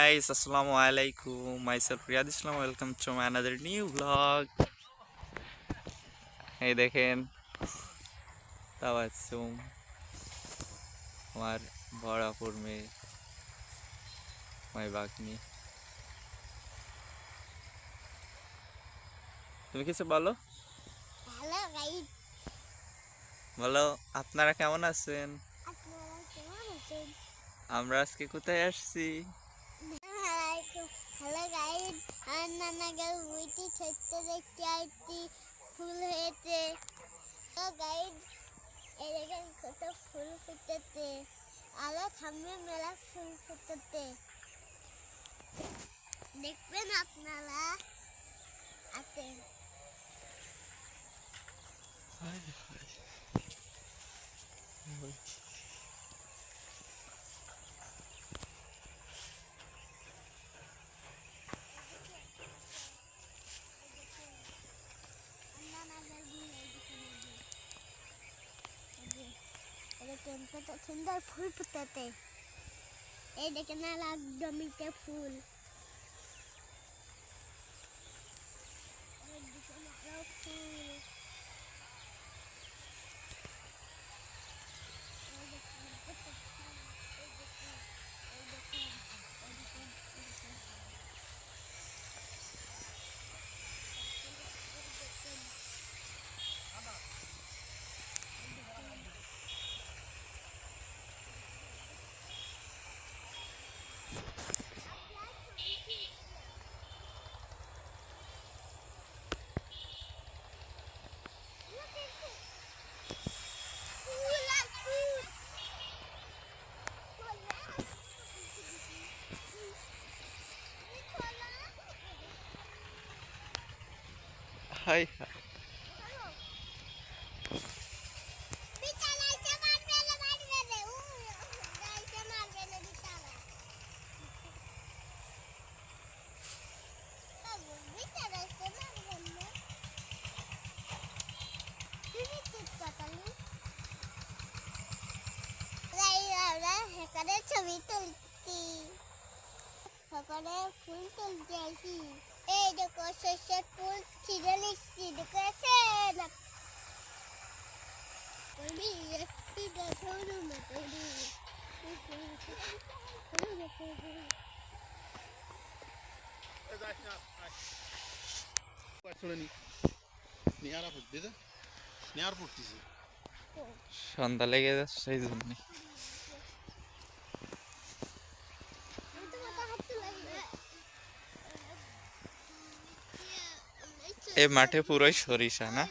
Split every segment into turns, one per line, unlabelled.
guys, assalamu alaikum. Myself Riyad Islam. Welcome to my another new vlog. এই দেখেন তাবাসসুম আমার বড়াপুর মেয়ে মাই বাগনি। তুমি কিছু বলো।
হ্যালো গাইড,
বলো আপনারা কেমন আছেন?
আপনারা কেমন আছেন?
আমরা আজকে কোথায় আসছি?
হ্যালো গাইড, আমার নানা গাঁও বইটি ছোট্ট দেখতে একটি ফুল হয়েছে। তো গাইড, এই দেখেন কত ফুল ফুটেছে, আরো সামনে মেলা ফুল ফুটেছে, দেখবেন আপনারা আসেন। কত সুন্দর ফুল ফুটেছে, এই দেখেন লাল জমিতে ফুল, ফুল
হাই
ছবি তুলছি, সকালে ফুল তুলতে আসি, এই দেখো শস্যের ফুল ছিঁড়ে নিচ্ছি, দেখেছে না?
সন্ধ্যা লেগে যাচ্ছে সেই জন্য। এই মাঠে পুরোই সরিষা না?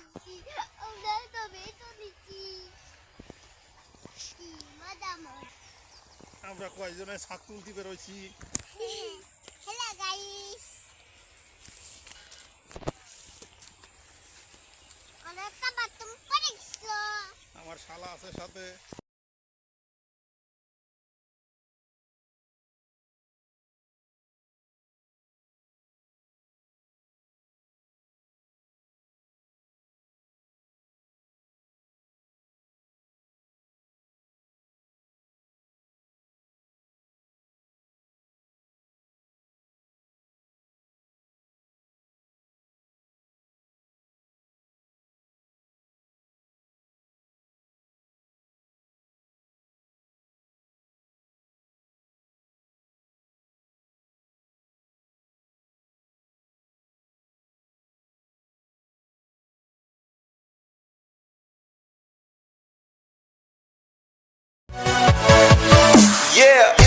আমরা কয়জনে শাক তুলতে বেরোইছি।
হ্যালো গাইস, অনেকটা বাথরুম পড়েছিল,
আমার শালা আছে সাথে।
Yeah.